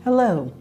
Hello,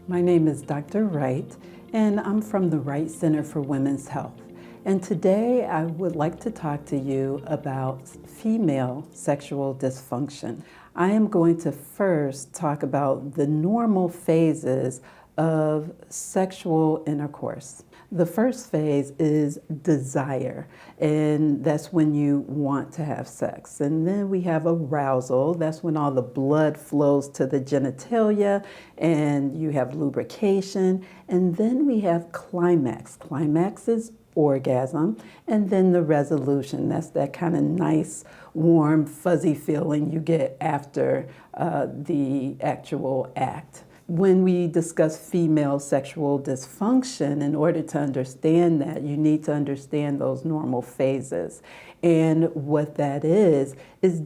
my name is Dr. Wright, and I'm from the Wright Center for Women's Health. And today I would like to talk to you about female sexual dysfunction. I am going to first talk about the normal phases of sexual intercourse. The first phase is desire, and that's when you want to have sex. And then we have arousal. That's when all the blood flows to the genitalia and you have lubrication. And then we have climax. Climax is orgasm, and then the resolution. That's that kind of nice, warm, fuzzy feeling you get after the actual act. When we discuss female sexual dysfunction, in order to understand that, you need to understand those normal phases. And what that is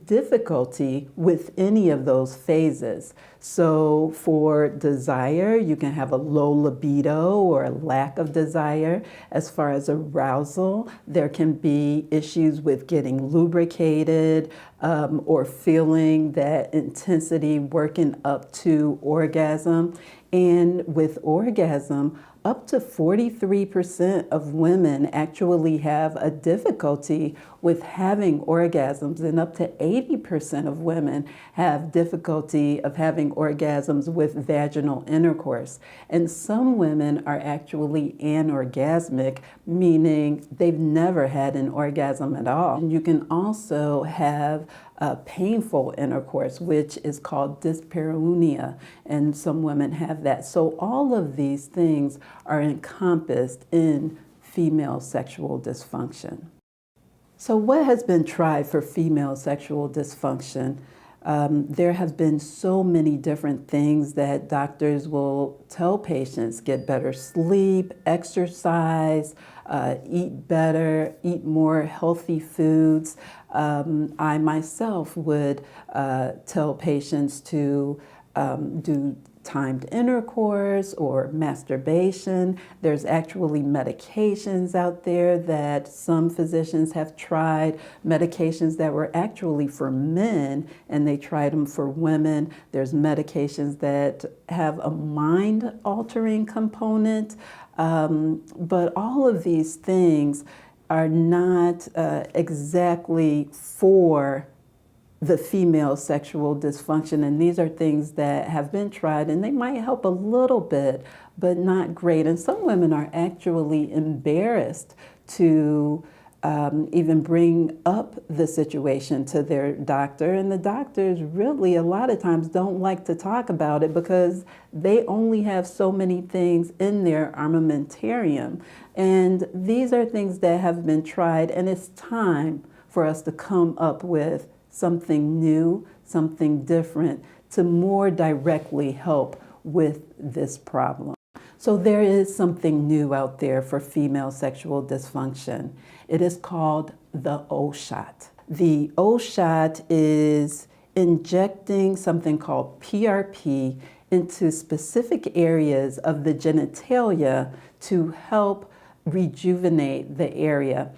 difficulty with any of those phases. So for desire, you can have a low libido or a lack of desire. As far as arousal, there can be issues with getting lubricated or feeling that intensity working up to orgasm. And with orgasm, up to 43% of women actually have a difficulty with having orgasms, and up to 80% of women have difficulty of having orgasms with vaginal intercourse. And some women are actually anorgasmic, meaning they've never had an orgasm at all. And you can also have painful intercourse, which is called dyspareunia, and some women have that. So all of these things are encompassed in female sexual dysfunction. So what has been tried for female sexual dysfunction? There have been so many different things that doctors will tell patients: get better sleep, exercise, eat better, eat more healthy foods. I myself would tell patients to do timed intercourse or masturbation. There's actually medications out there that some physicians have tried, medications that were actually for men, and they tried them for women. There's medications that have a mind-altering component, but all of these things are not exactly for the female sexual dysfunction, and these are things that have been tried, and they might help a little bit, but not great. And some women are actually embarrassed to even bring up the situation to their doctor, and the doctors really a lot of times don't like to talk about it because they only have so many things in their armamentarium. And these are things that have been tried, and it's time for us to come up with something new, something different to more directly help with this problem. So there is something new out there for female sexual dysfunction. It is called the O-shot. The O-shot is injecting something called PRP into specific areas of the genitalia to help rejuvenate the area.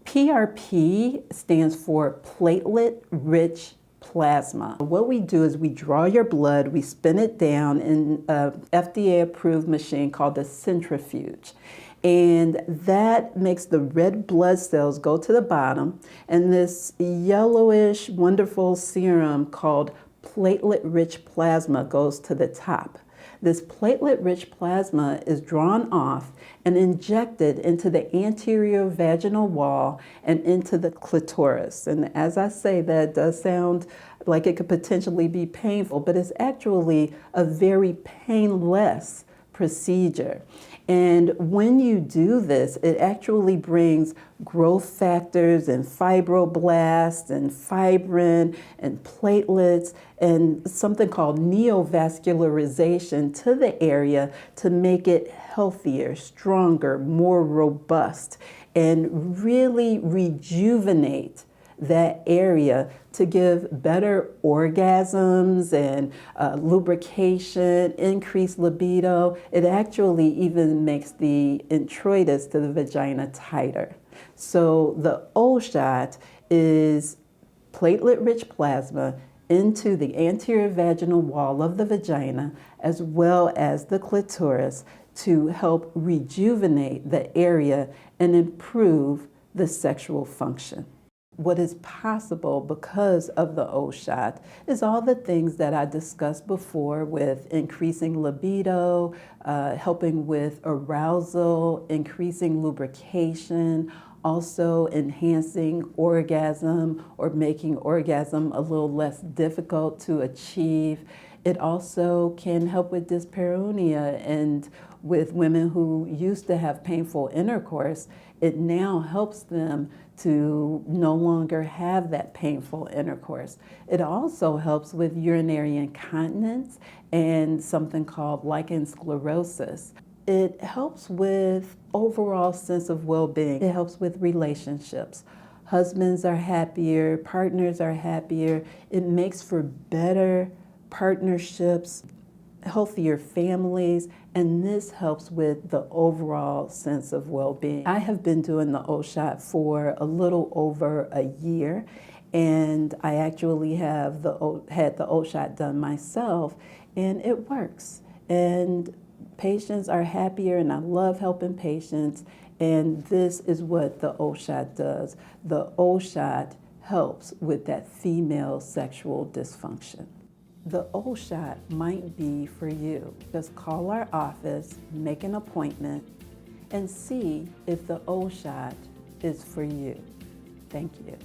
PRP stands for platelet-rich plasma. What we do is we draw your blood, we spin it down in a FDA-approved machine called a centrifuge. And that makes the red blood cells go to the bottom, and this yellowish, wonderful serum called platelet-rich plasma goes to the top. This platelet-rich plasma is drawn off and injected into the anterior vaginal wall and into the clitoris. And as I say, that does sound like it could potentially be painful, but it's actually a very painless procedure. And when you do this, it actually brings growth factors and fibroblasts and fibrin and platelets and something called neovascularization to the area to make it healthier, stronger, more robust, and really rejuvenate that area to give better orgasms and lubrication, increased libido. It actually even makes the introitus to the vagina tighter. So the O-shot is platelet-rich plasma into the anterior vaginal wall of the vagina as well as the clitoris to help rejuvenate the area and improve the sexual function. What is possible because of the O-shot is all the things that I discussed before with increasing libido, helping with arousal, increasing lubrication, also enhancing orgasm or making orgasm a little less difficult to achieve. It also can help with dyspareunia, and with women who used to have painful intercourse, it now helps them to no longer have that painful intercourse. It also helps with urinary incontinence and something called lichen sclerosis. It helps with overall sense of well-being. It helps with relationships. Husbands are happier, partners are happier. It makes for better partnerships, healthier families, and this helps with the overall sense of well-being. I have been doing the O-shot for a little over a year, and I actually had the O-shot done myself, and it works. And patients are happier, and I love helping patients, and this is what the O-shot does. The O-shot helps with that female sexual dysfunction. The O-shot might be for you. Just call our office, make an appointment, and see if the O-shot is for you. Thank you.